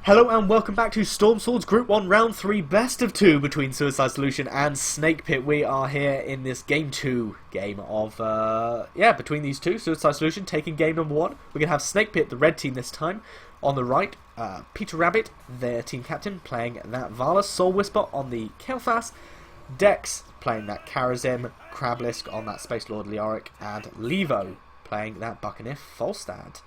Hello and welcome back to Storm Swords Group 1 Round 3 Best of 2 between Suicide Solution and Snakepit. We are here in this Game 2 game of, between these two. Suicide Solution taking game number 1. We're going to have Snakepit, the red team this time, on the right. Peter Rabbit, their team captain, playing that Vala. Soul Whisper on the Kael'thas. Dex playing that Karazim. Krablisk on that Space Lord Leoric. And Levo playing that Buccaneer Falstad.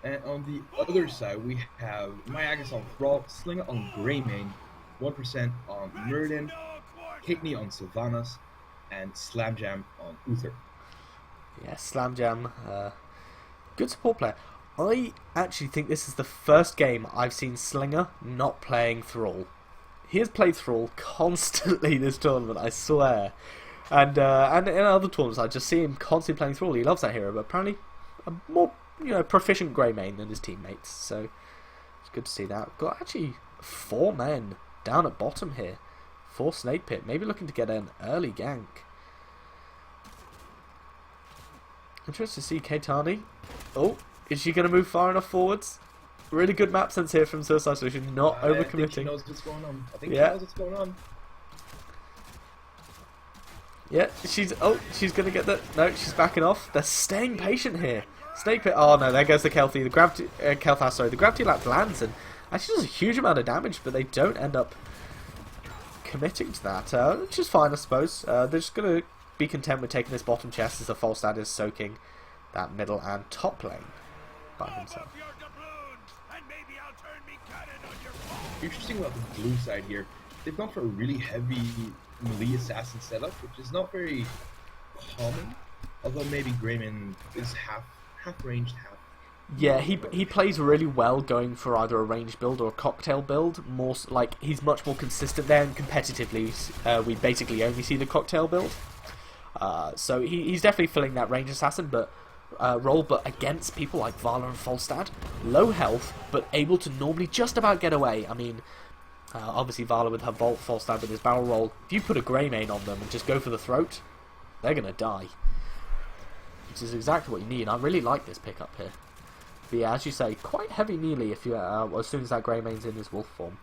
And on the other side, we have Myagus on Thrall, Slinger on Greymane, 1% on Muradin, Hickney on Sylvanas, and Slamjam on Uther. Yeah, Slamjam, good support player. I actually think this is the first game I've seen Slinger not playing Thrall. He has played Thrall constantly this tournament, I swear. And in other tournaments, I just see him constantly playing Thrall. He loves that hero, but apparently a more proficient Greymane than his teammates, so it's good to see that. We've got actually 4 men down at bottom here for Snakepit, maybe looking to get an early gank. Interesting to see Keitani. Oh, is she going to move far enough forwards? Really good map sense here from Suicide Solution, not overcommitting. I think she knows what's going on. I think she knows what's going on. Yeah, she's going to get that. No, she's backing off. They're staying patient here. Snakepit, oh no, there goes the Kelthie. The gravity, Kael'thas, sorry, the gravity lap lands and actually does a huge amount of damage, but they don't end up committing to that, which is fine, I suppose. They're just going to be content with taking this bottom chest as the Falstad is soaking that middle and top lane by himself. Interesting about the blue side here, they've gone for a really heavy melee assassin setup, which is not very common, although maybe Greymane is half ranged, half. Yeah, he plays really well going for either a ranged build or a cocktail build. More like he's much more consistent there, and competitively, we basically only see the cocktail build. So he's definitely filling that ranged assassin, role, but against people like Vala and Falstad, low health, but able to normally just about get away. I mean, obviously Vala with her Vault, Falstad with his barrel roll. If you put a Greymane on them and just go for the throat, they're gonna die. Which is exactly what you need. I really like this pickup here. But yeah, as you say, quite heavy melee if you as soon as that Greymane's in his wolf form.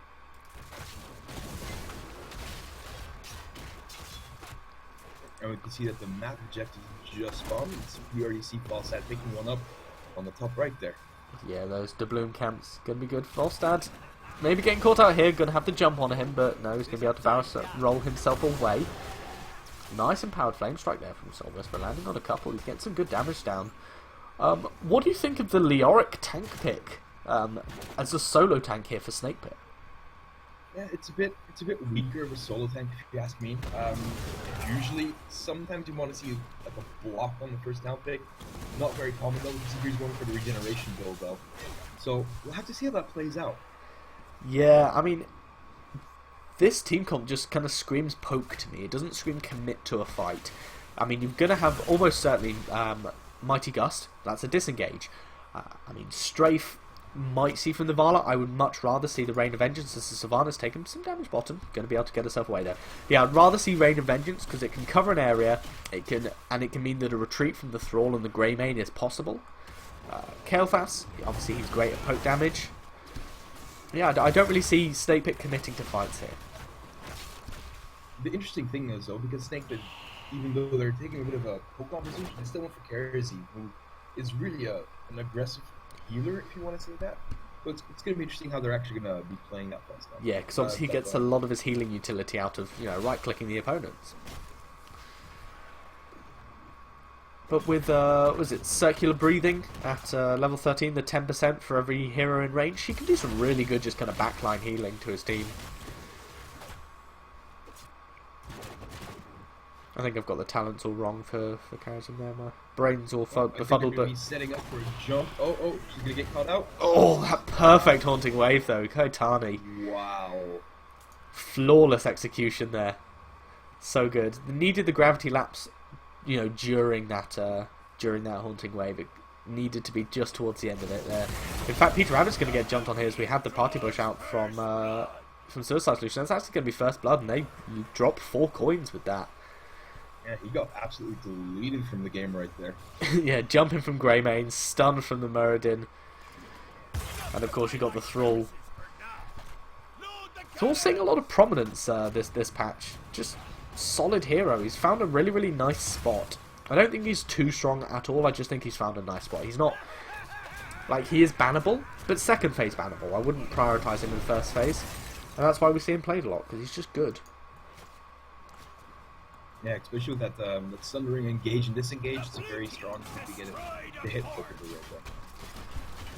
And we can see that the map objective just spawned. We already see Falstad picking one up on the top right there. Yeah, those doubloon camps gonna be good. Falstad maybe getting caught out here, gonna have to jump on him, but no, he's gonna be able to barrel roll himself away. Nice empowered flame strike there from Soul Whisper, landing on a couple. He's getting some good damage down. What do you think of the Leoric tank pick as a solo tank here for Snakepit? Yeah, it's a bit weaker of a solo tank if you ask me. Usually, sometimes you want to see like a block on the first down pick. Not very common though, because he's going for the regeneration build though. So we'll have to see how that plays out. Yeah, I mean, this team comp just kind of screams poke to me. It doesn't scream commit to a fight. I mean, you're going to have almost certainly Mighty Gust. That's a disengage. I mean, Strafe might see from the Vala. I would much rather see the Rain of Vengeance as the Sylvanas taken some damage bottom. Going to be able to get herself away there. Yeah, I'd rather see Rain of Vengeance because it can cover an area. It can mean that a retreat from the Thrall and the Greymane is possible. Kael'thas, obviously he's great at poke damage. Yeah, I don't really see Snakepit committing to fights here. The interesting thing is, though, because Snakepit, even though they're taking a bit of a poke opposition, they still went for Karazim, who is really an aggressive healer, if you want to say that. So it's going to be interesting how they're actually going to be playing that fast. Yeah, because obviously he gets a lot of his healing utility out of, right-clicking the opponents. But with, was it Circular Breathing at level 13, the 10% for every hero in range, he can do some really good just kind of backline healing to his team. I think I've got the talents all wrong for Karazim there. My brain's all befuddled, but he's setting up for a jump. Oh, she's gonna get caught out. Oh, that perfect haunting wave though, Keitani. Wow, flawless execution there. So good. Needed the gravity lapse, during that haunting wave. It needed to be just towards the end of it there. In fact, Peter Rabbit's gonna get jumped on here as we have the party bush out from Suicide Solution. That's actually gonna be first blood, and they drop 4 coins with that. Yeah, he got absolutely deleted from the game right there. Yeah, jumping from Greymane, stunned from the Muradin. And of course you got the Thrall. Thrall's seeing a lot of prominence this patch. Just solid hero. He's found a really, really nice spot. I don't think he's too strong at all. I just think he's found a nice spot. He's not... Like, he is bannable, but second phase bannable. I wouldn't prioritise him in first phase. And that's why we see him played a lot, because he's just good. Yeah, especially with that Sundering engage and disengage, it's a very strong thing to get it to hit perfectly right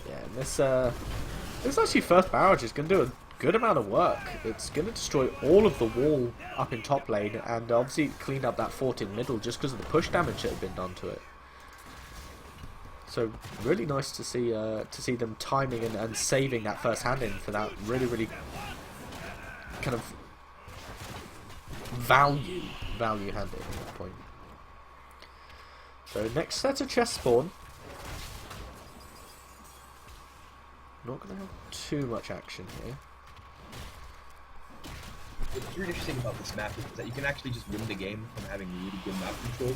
there. Yeah, and this actually first barrage is going to do a good amount of work. It's going to destroy all of the wall up in top lane, and obviously clean up that fort in middle just because of the push damage that had been done to it. So really nice to see them timing and saving that first hand in for that really, really kind of value hand in at that point. So next set of chest spawn. Not going to have too much action here. What's really interesting about this map is that you can actually just win the game from having really good map control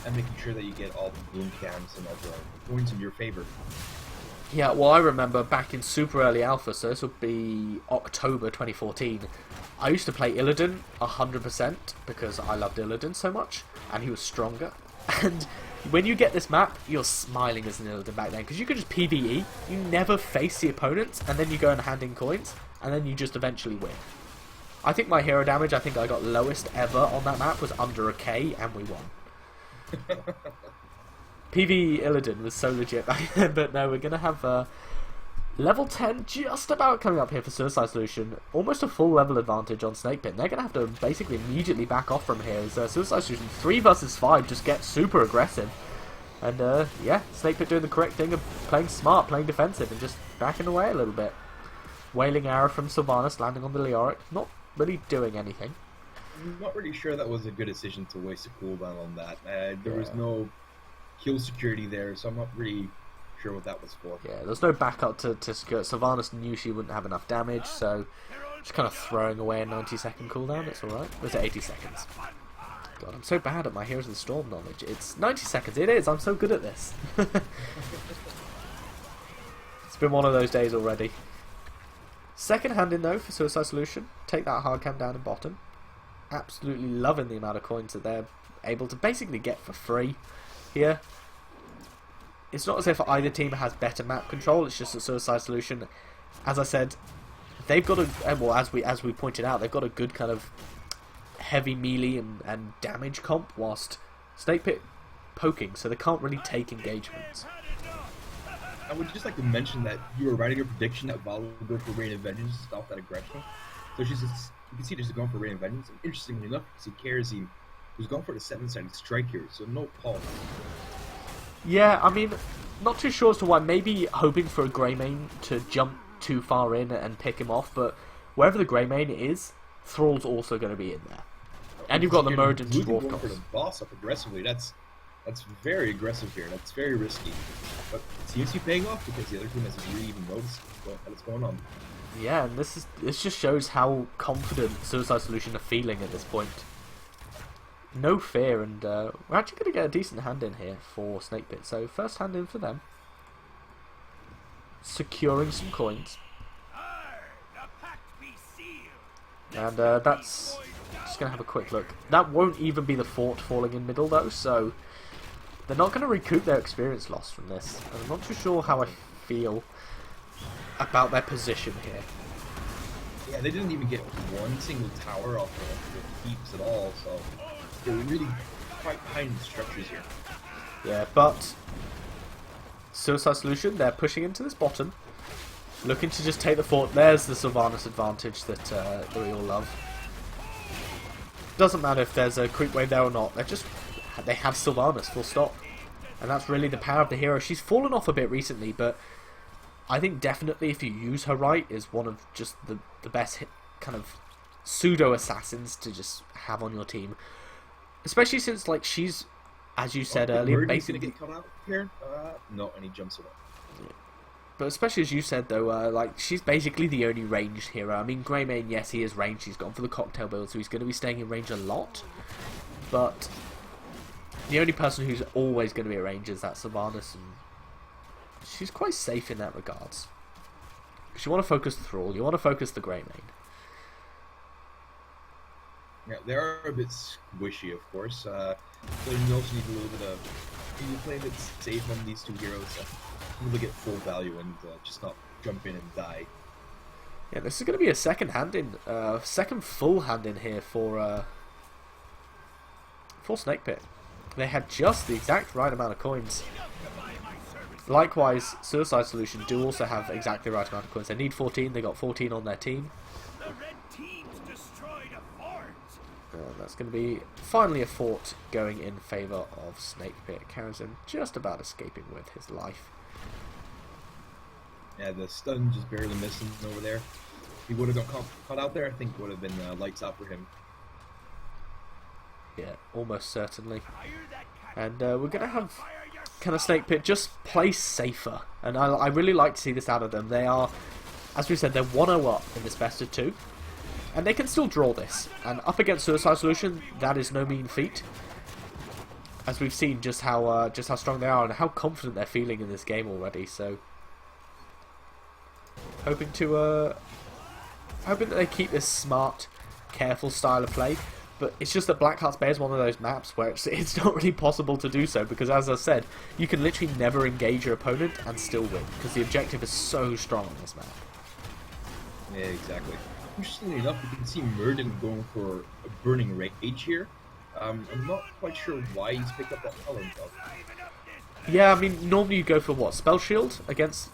and making sure that you get all the boom cams and all the points in your favor. Yeah, well, I remember back in super early alpha, so this would be October 2014. I used to play Illidan 100% because I loved Illidan so much, and he was stronger. And when you get this map, you're smiling as an Illidan back then, because you could just PvE, you never face the opponents, and then you go and hand in coins, and then you just eventually win. I think my hero damage, I think I got lowest ever on that map, was under a K, and we won. PvE Illidan was so legit back then, but no, we're going to have level 10 just about coming up here for Suicide Solution. Almost a full level advantage on Snakepit. They're going to have to basically immediately back off from here as Suicide Solution 3 versus 5 just gets super aggressive. And yeah, Snakepit doing the correct thing of playing smart, playing defensive, and just backing away a little bit. Wailing arrow from Sylvanas landing on the Leoric, not really doing anything. I'm not really sure that was a good decision to waste a cooldown on that. There was no kill security there, so I'm not really sure what that was for. Yeah, there's no backup to secure. Sylvanas knew she wouldn't have enough damage, so just kind of throwing away a 90-second cooldown. It's alright. Or is it 80 seconds? God, I'm so bad at my Heroes of the Storm knowledge. It's 90 seconds. It is. I'm so good at this. It's been one of those days already. Second hand in though for Suicide Solution. Take that hard cam down in bottom. Absolutely loving the amount of coins that they're able to basically get for free here. It's not as if either team has better map control, it's just a Suicide Solution. As I said, they've got a, well, as we pointed out, they've got a good kind of heavy melee and damage comp, whilst Snakepit poking, so they can't really take engagements. I would just like to mention that you were writing a prediction that Val would go for Rain of Vengeance to stop that aggression. So she's just, you can see she's going for Rain of Vengeance. And interestingly enough, you see Kerosene, who's going for the 7-sided strike here, so no pulse. Yeah, I mean, not too sure as to why. Maybe hoping for a Greymane to jump too far in and pick him off, but wherever the Greymane is, Thrall's also going to be in there. And you've got the Murden Dwarf going for the boss up aggressively. That's very aggressive here. That's very risky. But it seems to be paying off because the other team hasn't really even noticed what's going on. Yeah, and this just shows how confident Suicide Solution are feeling at this point. No fear, and we're actually going to get a decent hand in here for Snakepit. So first hand in for them. Securing some coins. And that's just going to have a quick look. That won't even be the fort falling in middle though, so they're not going to recoup their experience loss from this. And I'm not too sure how I feel about their position here. Yeah, they didn't even get one single tower off the keeps at all, so they're really quite behind the structures here. Yeah, but Suicide Solution, they're pushing into this bottom, looking to just take the fort. There's the Sylvanas advantage that we all love. Doesn't matter if there's a creep wave there or not. They have Sylvanas, full stop. And that's really the power of the hero. She's fallen off a bit recently, but I think definitely if you use her right, is one of just the best kind of pseudo-assassins to just have on your team. Especially since, like, she's, as you said earlier, basically gonna get cut out here. No, and he jumps away. Yeah. But especially as you said though, like, she's basically the only ranged hero. I mean, Greymane, yes, he is ranged. He's gone for the cocktail build, so he's going to be staying in range a lot. But the only person who's always going to be at range is that Sylvanas, and she's quite safe in that regards. You want to focus the Thrall. You want to focus the Greymane. Yeah, they are a bit squishy, of course. So you also need a little bit of... You play a bit safe on these two heroes, really get full value and just not jump in and die. Yeah, this is going to be a second hand in, second full hand in here for Snakepit. They had just the exact right amount of coins. Likewise, Suicide Solution do also have exactly the right amount of coins. They need 14. They got 14 on their team. That's going to be finally a fort going in favour of Snakepit. Karazhan just about escaping with his life. Yeah, the stun just barely missing over there. If he would have got caught out there, I think it would have been lights out for him. Yeah, almost certainly. And we're going to have kind of Snakepit just play safer. And I really like to see this out of them. They are, as we said, they're 1-0 up in this best of 2. And they can still draw this. And up against Suicide Solution, that is no mean feat. As we've seen just how strong they are and how confident they're feeling in this game already. So hoping that they keep this smart, careful style of play. But it's just that Blackheart's Bay is one of those maps where it's not really possible to do so, because as I said, you can literally never engage your opponent and still win, because the objective is so strong on this map. Yeah, exactly. Interestingly enough, you can see Murden going for a Burning Rage here. I'm not quite sure why he's picked up that talent though. Yeah, I mean, normally you go for what, Spell Shield,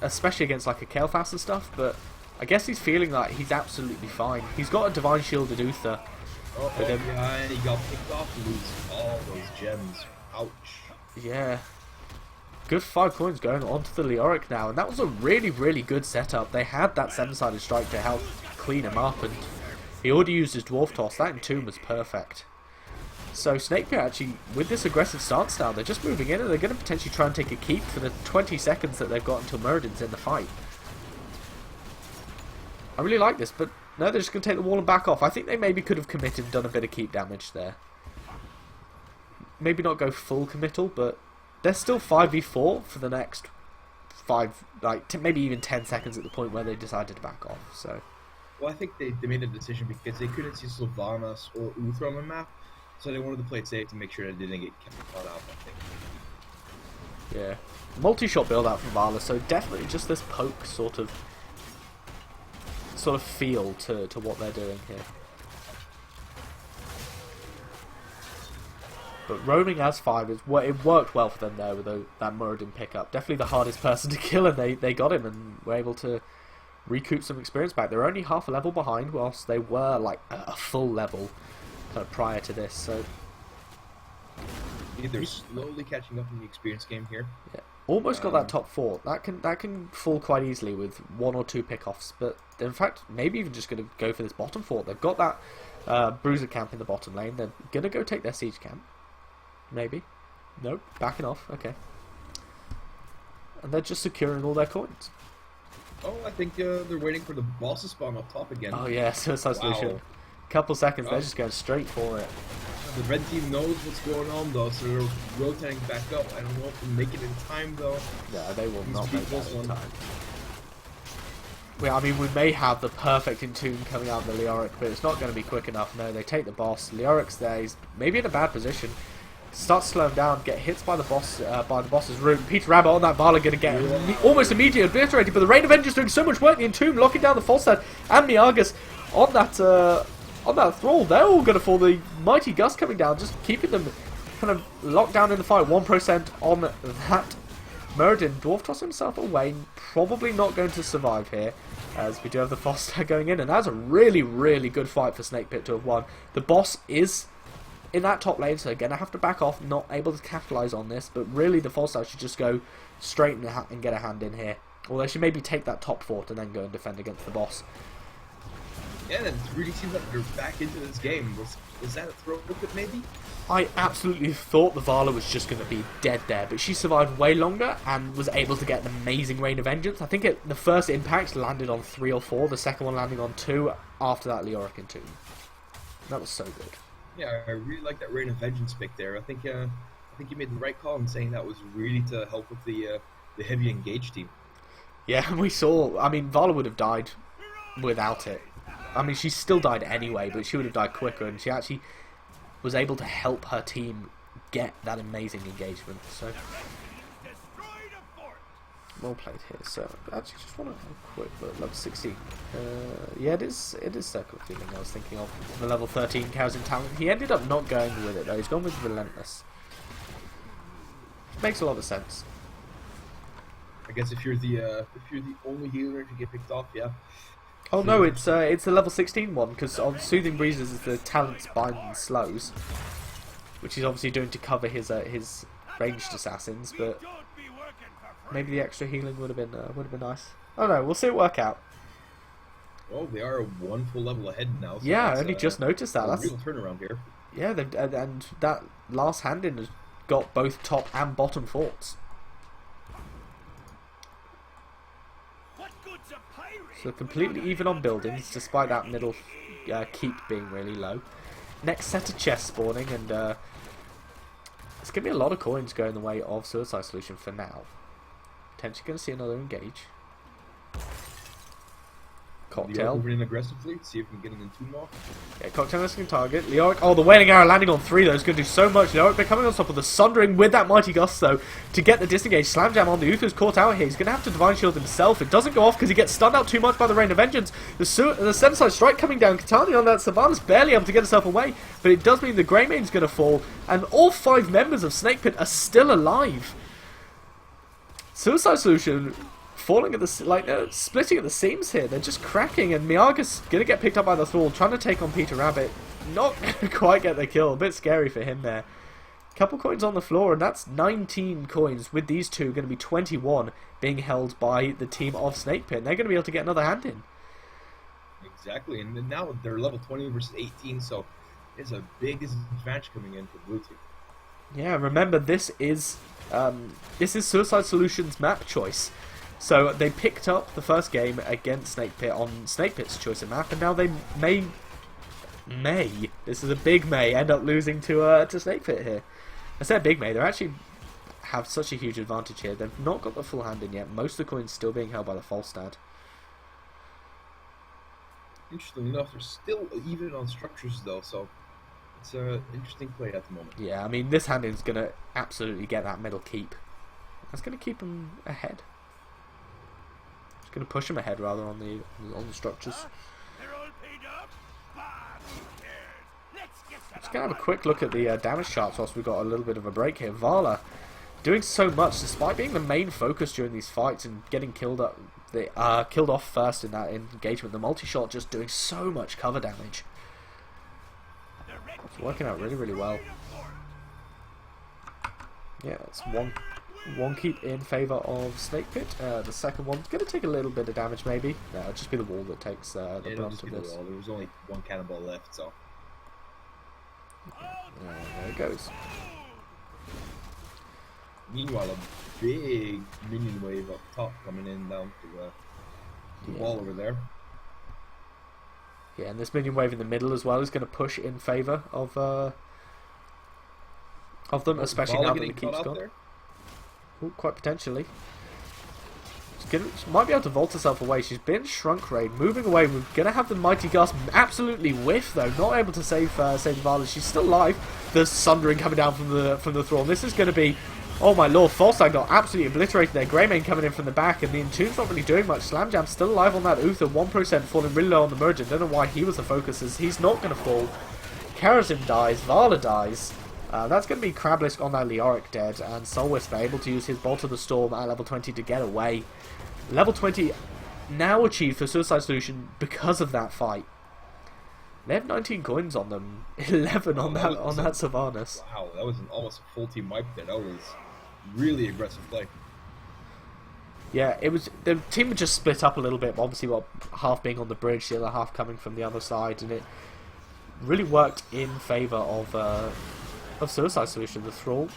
especially against like a Kael'thas and stuff, but I guess he's feeling like he's absolutely fine. He's got a Divine Shield at Uther. Yeah, and he got picked off and loses all those gems. Ouch. Yeah. Good 5 coins going onto the Leoric now, and that was a really, really good setup. They had that 7-sided strike to help clean him up, and he already used his Dwarf Toss. That Entomb was perfect. So Snakepit actually, with this aggressive stance now, they're just moving in and they're going to potentially try and take a keep for the 20 seconds that they've got until Muradin's in the fight. I really like this, but no, they're just going to take the wall and back off. I think they maybe could have committed and done a bit of keep damage there. Maybe not go full committal, but they're still 5v4 for the next 5, maybe even 10 seconds at the point where they decided to back off. So, well, I think they made a decision because they couldn't see Sylvanas or Uther on the map, so they wanted to play it safe to make sure that they didn't get caught out, I think. Yeah. Multi-shot build out from Vala, so definitely just this poke sort of feel to what they're doing here. But roaming as 5 it worked well for them there with that Muradin pickup. Definitely the hardest person to kill, and they got him and were able to recoup some experience back. They're only half a level behind, whilst they were like a full level kind of prior to this. So they're slowly catching up in the experience game here. Yeah. Almost got that top 4. That can fall quite easily with 1 or 2 pickoffs. But in fact, maybe even just going to go for this bottom fort. They've got that Bruiser camp in the bottom lane. They're going to go take their siege camp. Maybe. Nope. Backing off. Okay. And they're just securing all their coins. Oh, I think they're waiting for the boss to spawn up top again. Oh yeah, Suicide Solution. Couple seconds, they're just going straight for it. The red team knows what's going on though, so they're rotating back up. I don't know if they'll make it in time though. Yeah, they will not make that in time. Well, I mean, we may have the perfect Entomb coming out of the Leoric, but it's not going to be quick enough. No, they take the boss. Leoric's there. He's maybe in a bad position. Starts to slow him down, get hit by the boss's rune. Peter Rabbit on that Vala going to get almost immediately obliterated, but the Rain of Vengeance doing so much work. The Entomb locking down the Falstad and Miagas on that Thrall. They're all going to fall. The Mighty Gust coming down, just keeping them kind of locked down in the fight. 1% on that. Muradin Dwarf Toss himself away. Probably not going to survive here, as we do have the Falstad going in. And that's a really, really good fight for Snakepit to have won. The boss is in that top lane, so they're going to have to back off, not able to capitalise on this, but really the Falstad should just go straight and get a hand in here. Or they should maybe take that top fort and then go and defend against the boss. Yeah, it really seems like they're back into this game. Was that a throw pit maybe? I absolutely thought the Vala was just going to be dead there, but she survived way longer and was able to get an amazing Rain of Vengeance. I think the first impact landed on 3 or 4, the second one landing on 2 after that Leoric Entomb. That was so good. Yeah, I really like that Rain of Vengeance pick there. I think you made the right call in saying that was really to help with the heavy engage team. Yeah, and we saw. I mean, Vala would have died without it. I mean, she still died anyway, but she would have died quicker, and she actually was able to help her team get that amazing engagement. So, well played here. So, I actually just want to have a quick look. Level 16. Yeah, it is Circle of Feeling I was thinking of. The level 13 cows in talent. He ended up not going with it though. He's gone with Relentless. Makes a lot of sense. I guess if you're the only healer to get picked off, yeah. Oh no, it's the level 16 one, because on Soothing Breezes is the talents bind and slows, which he's obviously doing to cover his ranged assassins. But maybe the extra healing would have been nice. Oh no, we'll see it work out. Well, they are one full level ahead now. So yeah, I only just noticed that. That's a real turnaround here. Yeah, and that last hand-in has got both top and bottom forts. So completely even on buildings, despite that middle keep being really low. Next set of chests spawning, and it's going to be a lot of coins going the way of Suicide Solution for now. Potentially going to see another engage. Cocktail. Moving in aggressively, see if we can get an entomb off. Yeah, Cocktail missing target. Leoric, oh, the Wailing Arrow landing on 3 though is going to do so much. Leoric becoming on top of the Sundering with that Mighty Gust though to get the disengage. Slam Jam on the Uther's caught out here. He's going to have to Divine Shield himself. It doesn't go off because he gets stunned out too much by the Rain of Vengeance. The Seven-Side Strike coming down. Katani on that Savannah's barely able to get herself away, but it does mean the Greymane's going to fall, and all 5 members of Snakepit are still alive. Suicide Solution falling at the splitting at the seams here. They're just cracking, and Miaga's gonna get picked up by the Thrall, trying to take on Peter Rabbit. Not gonna quite get the kill. A bit scary for him there. Couple coins on the floor, and that's 19 coins. With these two, going to be 21 being held by the team of Snakepit. And they're going to be able to get another hand in. Exactly, and now they're level 20 versus 18, so it's a big disadvantage coming in for blue team. Yeah, remember this is Suicide Solution's map choice. So they picked up the first game against Snakepit on Snakepit's choice of map, and now they may, this is a big may, end up losing to Snakepit here. I said big may, they actually have such a huge advantage here. They've not got the full hand in yet. Most of the coins still being held by the Falstad. Interestingly enough, they're still even on structures though, so it's an interesting play at the moment. Yeah, I mean this hand is going to absolutely get that middle keep. That's going to keep them ahead. Going to push him ahead rather on the structures. Just going to have a quick look at the damage charts whilst we've got a little bit of a break here. Vala doing so much despite being the main focus during these fights and getting killed off first in that engagement. The multi-shot just doing so much cover damage. It's working out really, really well. Yeah, it's one keep in favour of Snakepit. The second one's going to take a little bit of damage maybe. No, it'll just be the wall that takes the brunt of this. There was only one cannonball left, so... There it goes. Meanwhile, a big minion wave up top coming in down to the wall over there. Yeah, and this minion wave in the middle as well is going to push in favour of them, especially now that the keep's gone. Ooh, quite potentially. She might be able to vault herself away. She's been shrunk raid, moving away. We're gonna have the Mighty Gust absolutely whiff though, not able to save Vala. She's still alive. The Sundering coming down from the Thrall. This is gonna be, oh my lord, Falstad got absolutely obliterated there. Greymane coming in from the back, and the Entomb's not really doing much. Slam Jam's still alive on that Uther, 1% falling really low on the Merchant. Don't know why he was the focus, as he's not gonna fall. Karazim dies, Vala dies. That's going to be Crablisk on that Leoric dead, and Soulwisp able to use his Bolt of the Storm at level 20 to get away. Level 20 now achieved for Suicide Solution because of that fight. They have 19 coins on them, 11 on that Sylvanas. Wow, that was almost a full team wipe there. That was really aggressive play. Yeah, it was. The team had just split up a little bit, obviously, half being on the bridge, the other half coming from the other side, and it really worked in favour of Suicide Solution. The Thrall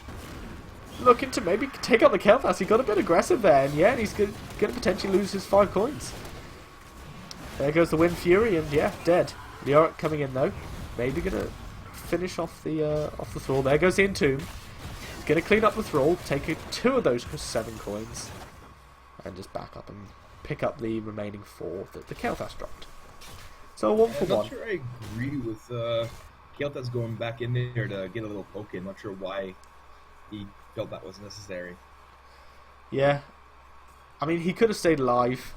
looking to maybe take out the Kel'Thas. He got a bit aggressive there, and yeah, and he's going to potentially lose his 5 coins. There goes the Wind Fury, and yeah, dead. Leoric coming in though, maybe going to finish off the Thrall. There goes the Entomb. He's going to clean up the Thrall, take 2 of those 7 coins, and just back up and pick up the remaining 4 that the Kael'thas dropped. So 1 for 1. I'm not sure I agree with Kael'thas going back in there to get a little poke in. Not sure why he felt that was necessary. Yeah. I mean, he could have stayed alive,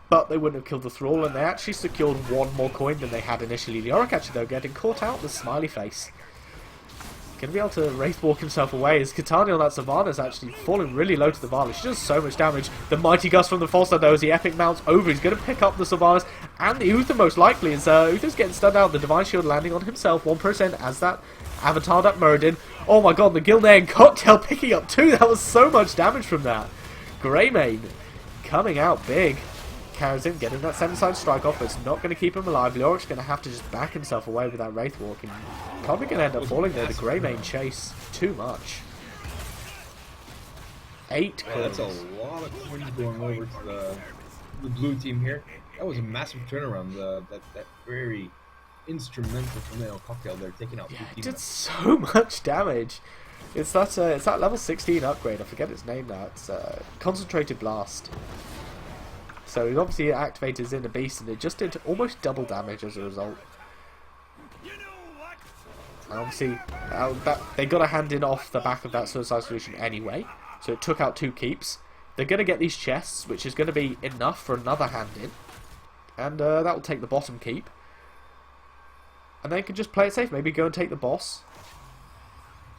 but they wouldn't have killed the Thrall, and they actually secured 1 more coin than they had initially. The Oricatcher, though, getting caught out, the smiley face. Going to be able to Wraithwalk himself away, as Kitani on that Savannah is actually falling really low to the Varla. She does so much damage. The Mighty Gust from the Falstad, though, as the Epic mounts over. He's going to pick up the Savannahs and the Uther, most likely, as Uther's getting stunned out. The Divine Shield landing on himself, 1% as that Avatared up Muradin. Oh my god, the Gilnean Cocktail picking up 2. That was so much damage from that. Greymane coming out big. Karazin getting that 7-side strike off, but it's not going to keep him alive. Leoric's going to have to just back himself away with that Wraithwalk, and probably going to end up falling there. The Greymane chase too much. 8 coins. That's a lot of coins going over to the blue team here. That was a massive turnaround. That very instrumental tornado cocktail there, taking out 2 teams. It did so much damage. It's that level 16 upgrade. I forget its name now. It's Concentrated Blast. So it obviously activated his inner beast, and it just did almost double damage as a result. And obviously, they got a hand in off the back of that Suicide Solution anyway, so it took out 2 keeps. They're going to get these chests, which is going to be enough for another hand in, and that will take the bottom keep. And they can just play it safe, maybe go and take the boss.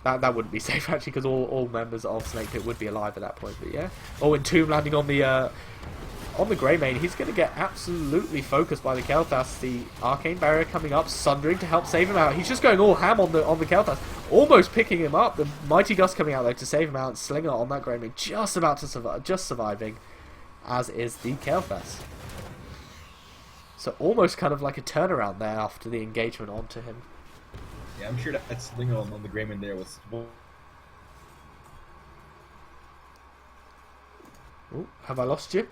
That wouldn't be safe actually, because all members of Snakepit would be alive at that point, but yeah. Oh, Entomb landing on the Greymane. He's going to get absolutely focused by the Kael'thas. The Arcane Barrier coming up, Sundering to help save him out. He's just going all ham on the Kael'thas, almost picking him up. The Mighty Gust coming out there to save him out. Slinger on that Greymane, just about to survive, just surviving, as is the Kael'thas. So almost kind of like a turnaround there after the engagement onto him. Yeah, I'm sure that Slinger on the Greymane there was... Oh, have I lost you?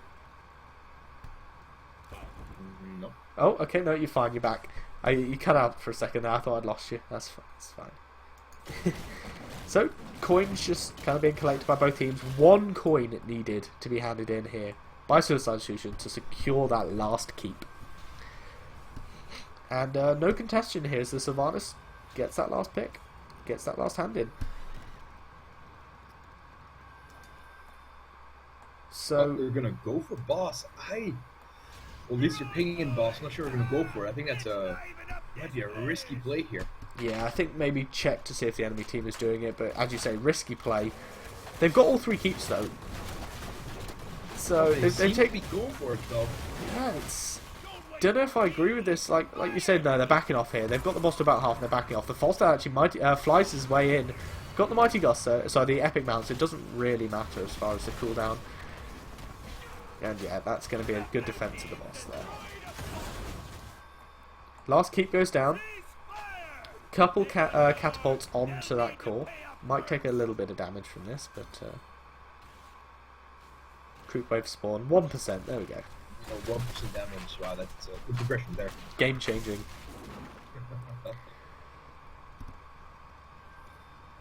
No. Oh, okay, no, you're fine, you're back. You cut out for a second there, I thought I'd lost you. That's fine. So, coins just kind of being collected by both teams. 1 coin needed to be handed in here by Suicide Solution to secure that last keep. And no contestation here as the Sylvanas gets that last pick, gets that last hand in. So they're gonna go for boss. Well, at least you're pinging in boss. I'm not sure we're gonna go for it. I think that's might be a risky play here. Yeah, I think maybe check to see if the enemy team is doing it, but as you say, risky play. They've got all 3 keeps though, so they seem take. to be going for it though. Yeah, don't know if I agree with this. Like you said, no, they're backing off here. They've got the boss to about half, and they're backing off. The Falstad actually flies his way in. Got the Mighty Gust, so the Epic mounts. It doesn't really matter as far as the cooldown. And yeah, that's going to be a good defense of the boss there. Last keep goes down. Couple catapults onto that core. Might take a little bit of damage from this, but Creep Wave spawn 1%. There we go. 1% damage. Wow, that's a good progression there. Game changing.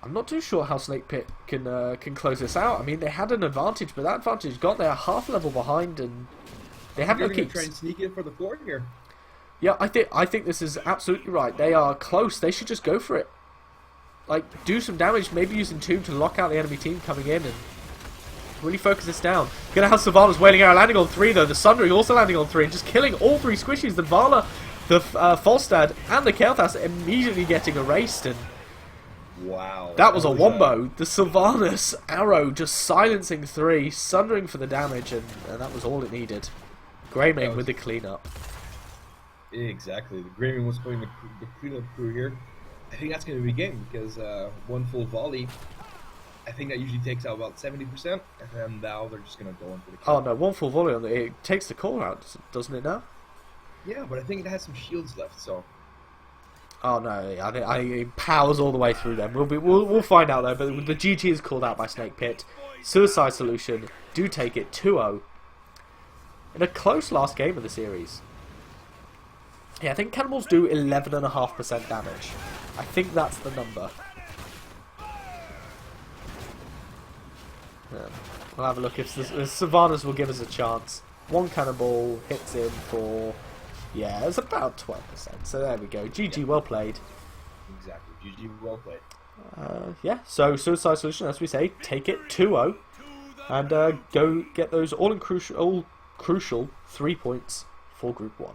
I'm not too sure how Snakepit can close this out. I mean, they had an advantage, but that advantage got there half level behind, and they have no keeps. Try and sneak in for the 4 here. Yeah, I think this is absolutely right. They are close. They should just go for it. Like, do some damage. Maybe use Entomb to lock out the enemy team coming in and really focus this down. Gonna have Sylvanas Wailing Arrow landing on 3 though. The Sundering also landing on 3, and just killing all 3 squishies. The Vala, the Falstad, and the Kael'thas immediately getting erased, and wow, that was a wombo. The Sylvanas arrow just silencing 3, Sundering for the damage, and that was all it needed. Greymane with the cleanup. Exactly. The Greymane was putting the cleanup crew here. I think that's going to be game because 1 full volley, I think that usually takes out about 70%, and now they're just going to go in for the kill. Oh no, 1 full volley on it takes the core out, doesn't it now? Yeah, but I think it has some shields left, so... Oh no, I think it powers all the way through them. We'll find out though, but the GG is called out by Snakepit. Suicide Solution do take it 2-0 in a close last game of the series. Yeah, I think Cannibals do 11.5% damage. I think that's the number. Yeah. We'll have a look if the Sylvanas will give us a chance. One cannonball hits him for, yeah, it's about 12%. So there we go. GG, well played. Exactly. GG, well played. Yeah, so Suicide Solution, as we say, take it 2-0. And go get those all crucial 3 points for Group 1.